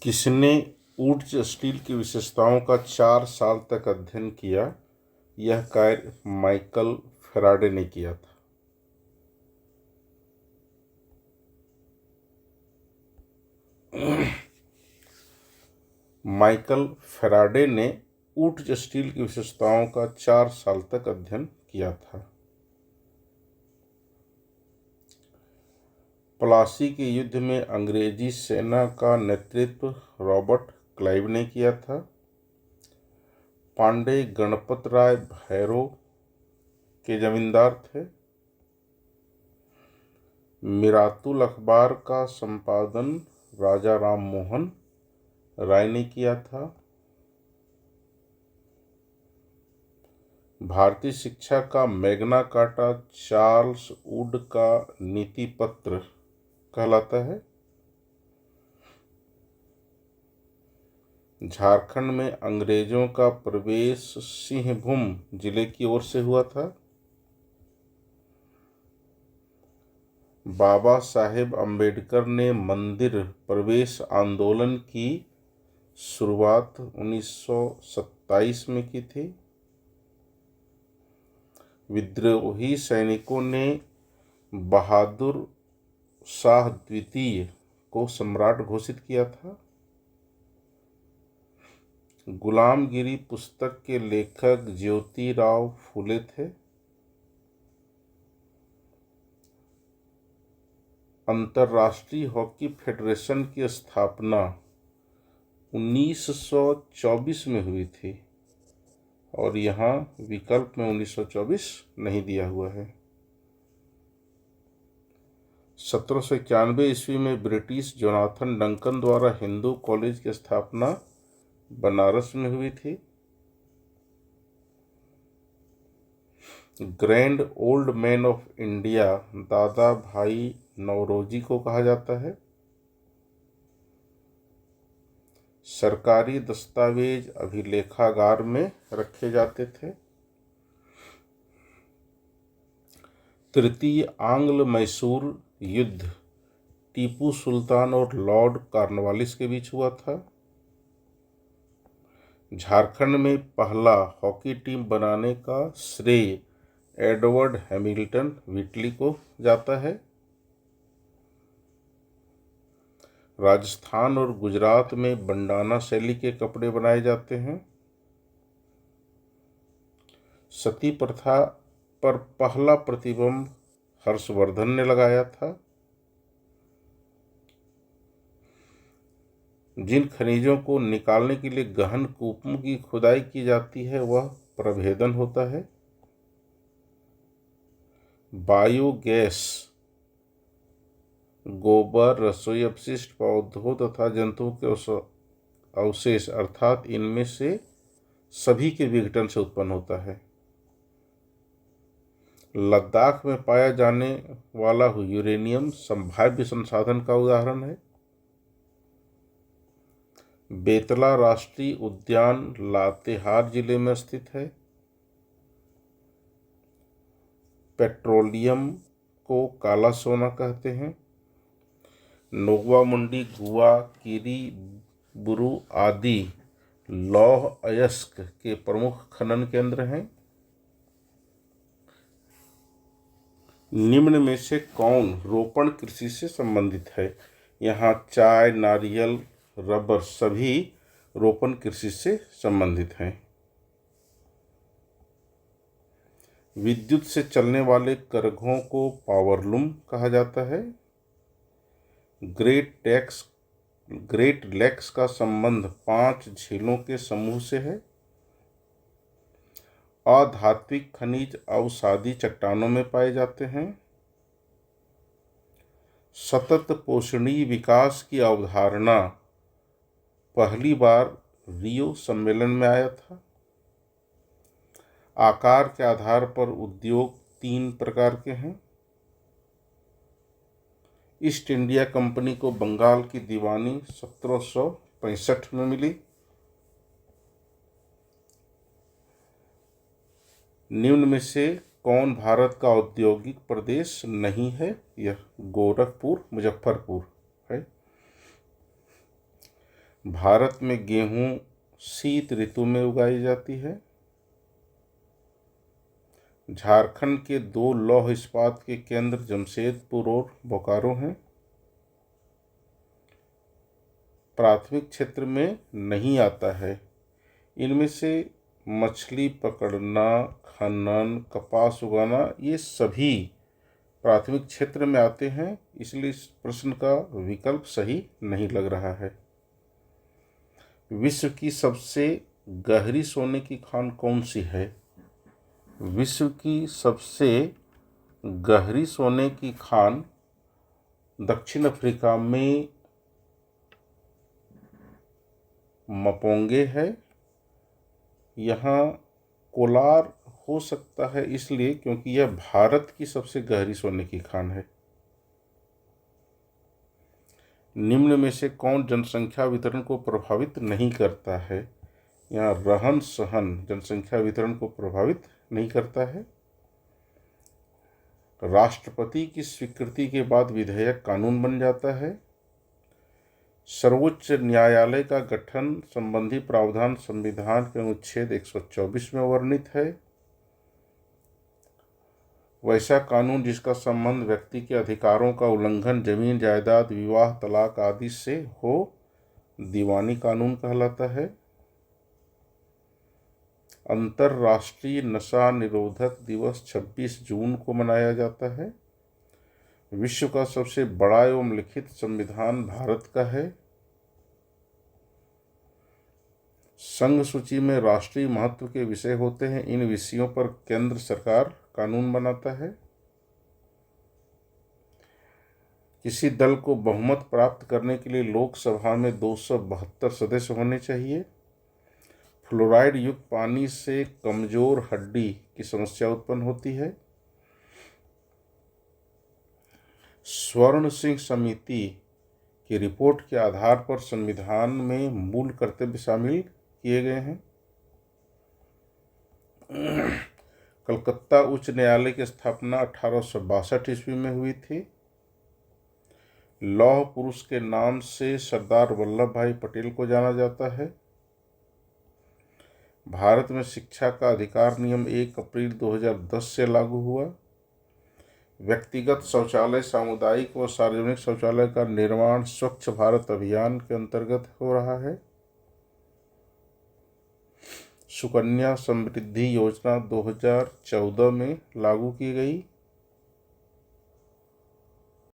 किसने woods steel की विशेषताओं का 4 साल तक अध्ययन किया? यह कार्य माइकल फैराडे ने किया था। माइकल फैराडे ने वुड्स स्टील की विशेषताओं का 4 साल तक अध्ययन किया था। प्लासी के युद्ध में अंग्रेजी सेना का नेतृत्व रॉबर्ट क्लाइव ने किया था। पांडे गणपत राय भैरों के जमींदार थे। मिरातुल अखबार का संपादन राजा राम मोहन राय ने किया था। भारतीय शिक्षा का मैग्ना कार्टा चार्ल्स वुड का नीति पत्र कहलाता है। झारखंड में अंग्रेजों का प्रवेश सिंहभूम जिले की ओर से हुआ था। बाबा साहेब अम्बेडकर ने मंदिर प्रवेश आंदोलन की शुरुआत 1927 में की थी। विद्रोही सैनिकों ने बहादुर शाह द्वितीय को सम्राट घोषित किया था। गुलामगिरी पुस्तक के लेखक ज्योतिराव फूले थे। अंतर्राष्ट्रीय हॉकी फेडरेशन की स्थापना 1924 में हुई थी और यहाँ विकल्प में 1924 नहीं दिया हुआ है। 1791 ईस्वी में ब्रिटिश जोनाथन डंकन द्वारा हिंदू कॉलेज की स्थापना बनारस में हुई थी। Grand old man of India दादा भाई नौरोजी को कहा जाता है। सरकारी दस्तावेज अभिलेखागार में रखे जाते थे। तृतीय आंग्ल मैसूर युद्ध टीपू सुल्तान और लॉर्ड कॉर्नवालिस के बीच हुआ था। झारखंड में पहला हॉकी टीम बनाने का श्रेय एडवर्ड हैमिल्टन व्हिटली को जाता है। राजस्थान और गुजरात में बंडाना शैली के कपड़े बनाए जाते हैं। सती प्रथा पर पहला प्रतिबंध हर्षवर्धन ने लगाया था। जिन खनिजों को निकालने के लिए गहन कूपों की खुदाई की जाती है वह प्रभेदन होता है। बायोगैस गोबर, रसोई अपशिष्ट, पौधों तथा जंतुओं के अवशेष अर्थात इनमें से सभी के विघटन से उत्पन्न होता है। लद्दाख में पाया जाने वाला यूरेनियम संभाव्य संसाधन का उदाहरण है। बेतला राष्ट्रीय उद्यान लातेहार जिले में स्थित है। पेट्रोलियम को काला सोना कहते हैं। नोवा मुंडी, गुआ, किरी, बुरु आदि लौह अयस्क के प्रमुख खनन केंद्र हैं। निम्न में से कौन रोपण कृषि से संबंधित है? यहाँ चाय, नारियल, रबर सभी रोपण कृषि से संबंधित हैं। विद्युत से चलने वाले करघों को पावरलूम कहा जाता है। ग्रेट लेक्स का संबंध 5 झीलों के समूह से है। अधात्विक खनिज अवसादी चट्टानों में पाए जाते हैं। सतत पोषणीय विकास की अवधारणा पहली बार रियो सम्मेलन में आया था। आकार के आधार पर उद्योग 3 प्रकार के हैं। ईस्ट इंडिया कंपनी को बंगाल की दीवानी 1765 में मिली। निम्न में से कौन भारत का औद्योगिक प्रदेश नहीं है? यह गोरखपुर, मुजफ्फरपुर है। भारत में गेहूं शीत ऋतु में उगाई जाती है। झारखंड के 2 लौह इस्पात के केंद्र जमशेदपुर और बोकारो हैं। प्राथमिक क्षेत्र में नहीं आता है। इनमें से मछली पकड़ना, खनन, कपास उगाना ये सभी प्राथमिक क्षेत्र में आते हैं, इसलिए इस प्रश्न का विकल्प सही नहीं लग रहा है। विश्व की सबसे गहरी सोने की खान कौन सी है? विश्व की सबसे गहरी सोने की खान दक्षिण अफ्रीका में मपोंगे है। यहाँ कोलार हो सकता है इसलिए क्योंकि यह भारत की सबसे गहरी सोने की खान है। निम्न में से कौन जनसंख्या वितरण को प्रभावित नहीं करता है? यहाँ रहन सहन जनसंख्या वितरण को प्रभावित नहीं करता है। राष्ट्रपति की स्वीकृति के बाद विधेयक कानून बन जाता है। सर्वोच्च न्यायालय का गठन संबंधी प्रावधान संविधान के अनुच्छेद 124 में वर्णित है। वैसा कानून जिसका संबंध व्यक्ति के अधिकारों का उल्लंघन, जमीन जायदाद, विवाह, तलाक आदि से हो, दीवानी कानून कहलाता है। अंतर्राष्ट्रीय नशा निरोधक दिवस 26 जून को मनाया जाता है। विश्व का सबसे बड़ा एवं लिखित संविधान भारत का है। संघ सूची में राष्ट्रीय महत्व के विषय होते हैं। इन विषयों पर केंद्र सरकार कानून बनाता है। किसी दल को बहुमत प्राप्त करने के लिए लोकसभा में 272 सदस्य होने चाहिए। फ्लोराइड युक्त पानी से कमजोर हड्डी की समस्या उत्पन्न होती है। स्वर्ण सिंह समिति की रिपोर्ट के आधार पर संविधान में मूल कर्तव्य शामिल किए गए हैं। कलकत्ता उच्च न्यायालय की स्थापना 1862 ईस्वी में हुई थी। लौह पुरुष के नाम से सरदार वल्लभ भाई पटेल को जाना जाता है। भारत में शिक्षा का अधिकार नियम 1 अप्रैल 2010 से लागू हुआ। व्यक्तिगत शौचालय, सामुदायिक व सार्वजनिक शौचालय का निर्माण स्वच्छ भारत अभियान के अंतर्गत हो रहा है। सुकन्या समृद्धि योजना 2014 में लागू की गई।